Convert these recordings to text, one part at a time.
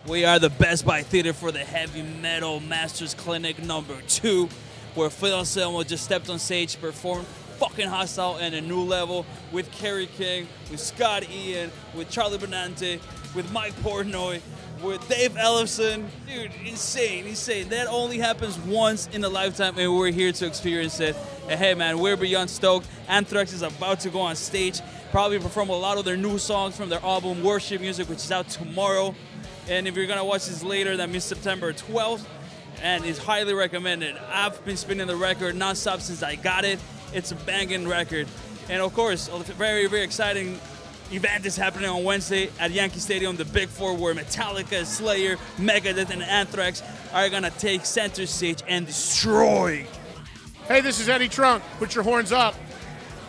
We are the Best Buy Theater for the Heavy Metal Masters Clinic #2, where Phil Anselmo just stepped on stage, performed fucking hostile and a new level with Kerry King, with Scott Ian, with Charlie Benante, with Mike Portnoy, with Dave Ellefson. Dude, insane, insane. That only happens once in a lifetime, and we're here to experience it. And hey, man, we're beyond stoked. Anthrax is about to go on stage, probably perform a lot of their new songs from their album Worship Music, which is out tomorrow. And if you're gonna watch this later, that means September 12th, and it's highly recommended. I've been spinning the record nonstop since I got it. It's a banging record. And of course, a very, very exciting event is happening on Wednesday at Yankee Stadium, the Big Four, where Metallica, Slayer, Megadeth, and Anthrax are gonna take center stage and destroy. Hey, this is Eddie Trunk. Put your horns up.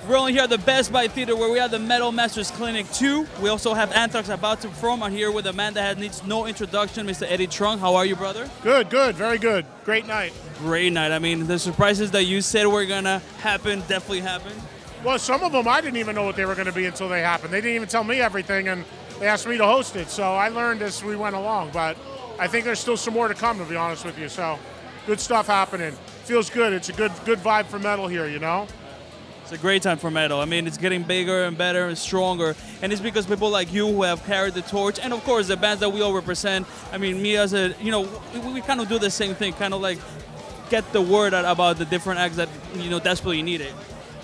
We're only here at the Best Buy Theater, where we have the Metal Masters Clinic 2. We also have Anthrax about to perform. I'm here with a man that needs no introduction, Mr. Eddie Trunk. How are you, brother? Good, good, very good. Great night. Great night. I mean, the surprises that you said were gonna happen definitely happened. Well, some of them I didn't even know what they were going to be until they happened. They didn't even tell me everything, and they asked me to host it. So I learned as we went along, but I think there's still some more to come, to be honest with you. So good stuff happening. Feels good. It's a good vibe for metal here, you know? It's a great time for metal. I mean, it's getting bigger and better and stronger, and it's because people like you who have carried the torch, and of course the bands that we all represent. I mean, me as a, you know, we kind of do the same thing, kind of like get the word out about the different acts that, you know, desperately need it.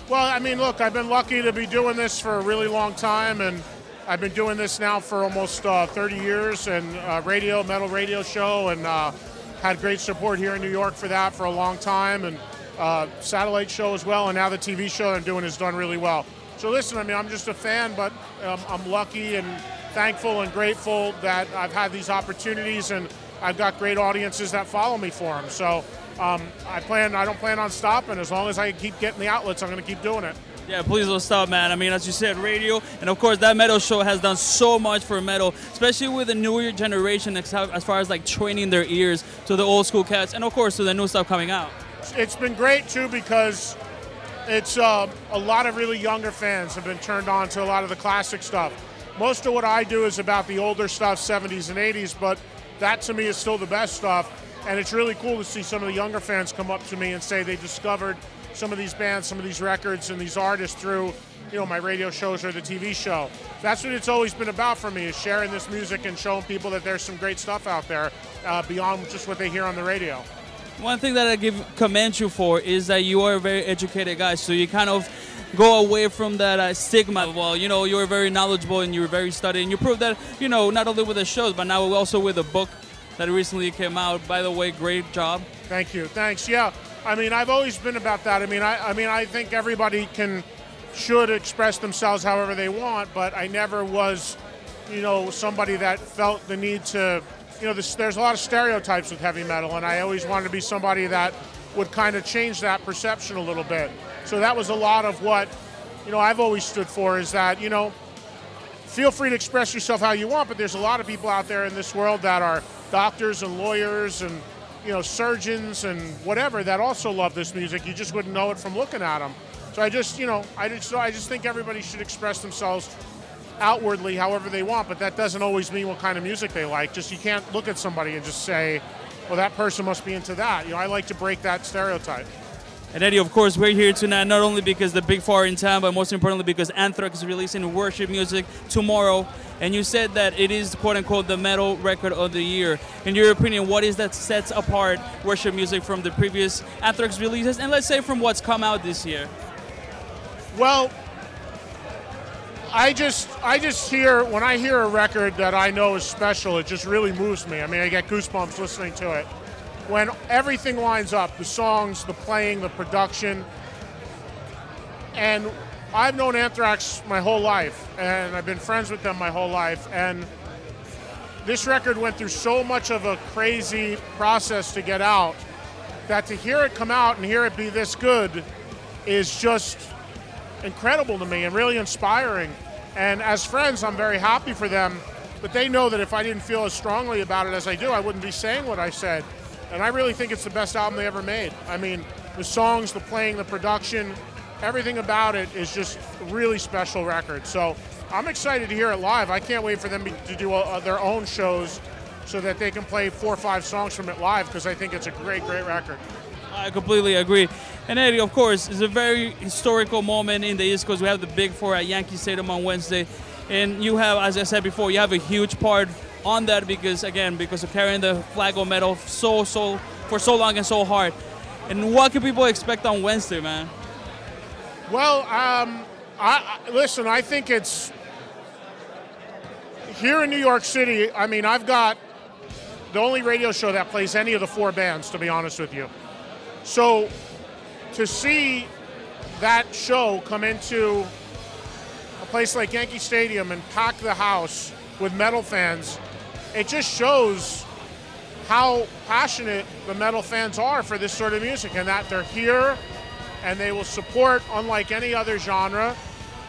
Well, I mean, look, I've been lucky to be doing this for a really long time, and I've been doing this now for almost 30 years, and metal radio show, and had great support here in New York for that for a long time, and satellite show as well, and now the TV show I'm doing has done really well. So listen, I mean, I'm just a fan, but I'm lucky and thankful and grateful that I've had these opportunities, and I've got great audiences that follow me for them. So I don't plan on stopping. As long as I keep getting the outlets, I'm going to keep doing it. Yeah, please don't stop, man. I mean, as you said, radio, and of course, that metal show has done so much for metal, especially with the newer generation, as far as like training their ears to the old school cats, and of course, to the new stuff coming out. It's been great too, because it's a lot of really younger fans have been turned on to a lot of the classic stuff. Most of what I do is about the older stuff, 70s and 80s, but that to me is still the best stuff. And it's really cool to see some of the younger fans come up to me and say they discovered some of these bands, some of these records, and these artists through, you know, my radio shows or the TV show. That's what it's always been about for me, is sharing this music and showing people that there's some great stuff out there beyond just what they hear on the radio. One thing that I commend you for is that you are a very educated guy, so you kind of go away from that stigma. Well, you know, you're very knowledgeable and you're very studied, and you prove that, you know, not only with the shows, but now also with the book that recently came out. By the way, great job. Thank you. Thanks. Yeah, I mean, I've always been about that. I mean, I think everybody should express themselves however they want, but I never was, you know, somebody that felt the need to, you know, there's a lot of stereotypes with heavy metal, and I always wanted to be somebody that would kind of change that perception a little bit. So that was a lot of what, you know, I've always stood for, is that, you know, feel free to express yourself how you want, but there's a lot of people out there in this world that are doctors and lawyers and, you know, surgeons and whatever that also love this music. You just wouldn't know it from looking at them. So I just, you know, I just think everybody should express themselves outwardly however they want, but that doesn't always mean what kind of music they like. Just, you can't look at somebody and just say, well, that person must be into that. You know, I like to break that stereotype. And Eddie, of course, we're here tonight not only because the Big Four are in town, but most importantly because Anthrax is releasing Worship Music tomorrow. And you said that it is, quote-unquote, the metal record of the year. In your opinion, what is that sets apart Worship Music from the previous Anthrax releases, and let's say from what's come out this year? Well, I just hear, when I hear a record that I know is special, it just really moves me. I mean, I get goosebumps listening to it. When everything lines up, the songs, the playing, the production. And I've known Anthrax my whole life, and I've been friends with them my whole life, and this record went through so much of a crazy process to get out that to hear it come out and hear it be this good is just incredible to me and really inspiring. And as friends, I'm very happy for them, but they know that if I didn't feel as strongly about it as I do, I wouldn't be saying what I said. And I really think it's the best album they ever made. I mean, the songs, the playing, the production, everything about it is just a really special record. So I'm excited to hear it live. I can't wait for them to do their own shows so that they can play 4 or 5 songs from it live, because I think it's a great, great record. I completely agree. And Eddie, of course, it's a very historical moment in the East Coast. We have the Big Four at Yankee Stadium on Wednesday. And you have, as I said before, you have a huge part on that because, again, because of carrying the flag of metal for so long and so hard. And what can people expect on Wednesday, man? Well, listen, I think it's here in New York City. I mean, I've got the only radio show that plays any of the 4 bands, to be honest with you. So to see that show come into a place like Yankee Stadium and pack the house with metal fans, it just shows how passionate the metal fans are for this sort of music, and that they're here and they will support unlike any other genre.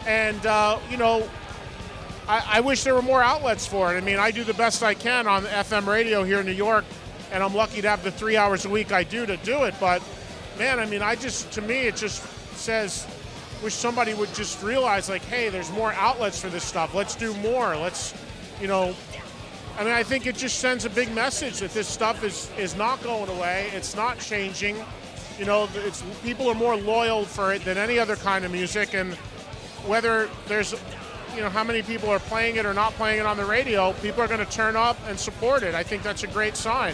And, you know, I wish there were more outlets for it. I mean, I do the best I can on FM radio here in New York, and I'm lucky to have the 3 hours a week I do to do it. But, man, I mean, to me, it just says, wish somebody would just realize, like, hey, there's more outlets for this stuff. Let's do more. Let's, you know, I mean, I think it just sends a big message that this stuff is not going away. It's not changing. You know, people are more loyal for it than any other kind of music. And whether there's, you know, how many people are playing it or not playing it on the radio, people are going to turn up and support it. I think that's a great sign.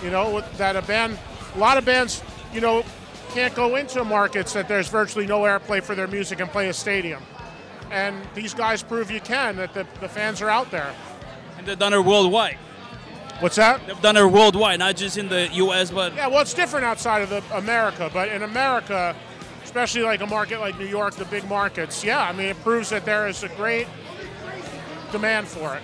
You know, that a lot of bands, you know, can't go into markets that there's virtually no airplay for their music and play a stadium. And these guys prove you can, that the fans are out there. And they've done it worldwide. What's that? They've done it worldwide, not just in the U.S., but... Yeah, well, it's different outside of America, but in America, especially like a market like New York, the big markets, yeah, I mean, it proves that there is a great demand for it.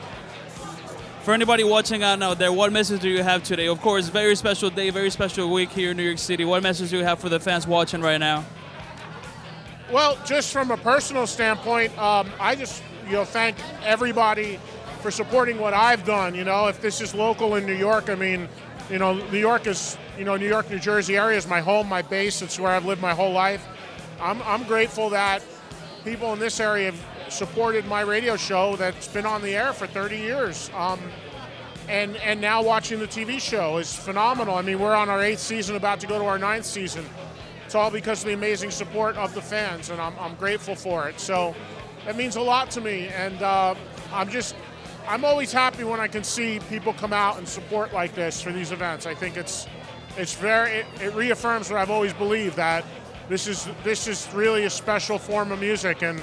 For anybody watching out there, what message do you have today? Of course, very special day, very special week here in New York City. What message do you have for the fans watching right now? Well, just from a personal standpoint, I just, you know, thank everybody for supporting what I've done. You know, if this is local in New York, I mean, you know, New York is, you know, New York, New Jersey area is my home, my base. It's where I've lived my whole life. I'm grateful that people in this area have supported my radio show that's been on the air for 30 years. And now watching the TV show is phenomenal. I mean, we're on our 8th season, about to go to our 9th season. It's all because of the amazing support of the fans, and I'm grateful for it. So that means a lot to me, and I'm always happy when I can see people come out and support like this for these events. I think it reaffirms what I've always believed, that this is really a special form of music, and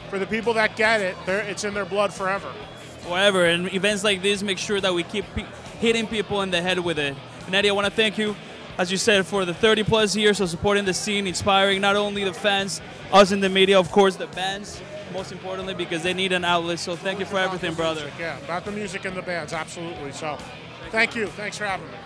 for the people that get it, it's in their blood forever. Forever, and events like this make sure that we keep hitting people in the head with it. And Eddie, I want to thank you, as you said, for the 30+ years of supporting the scene, inspiring not only the fans, us in the media, of course, the bands, most importantly, because they need an outlet. So thank you for everything, brother. Yeah, about the music and the bands, absolutely. So thank you. Thanks for having me.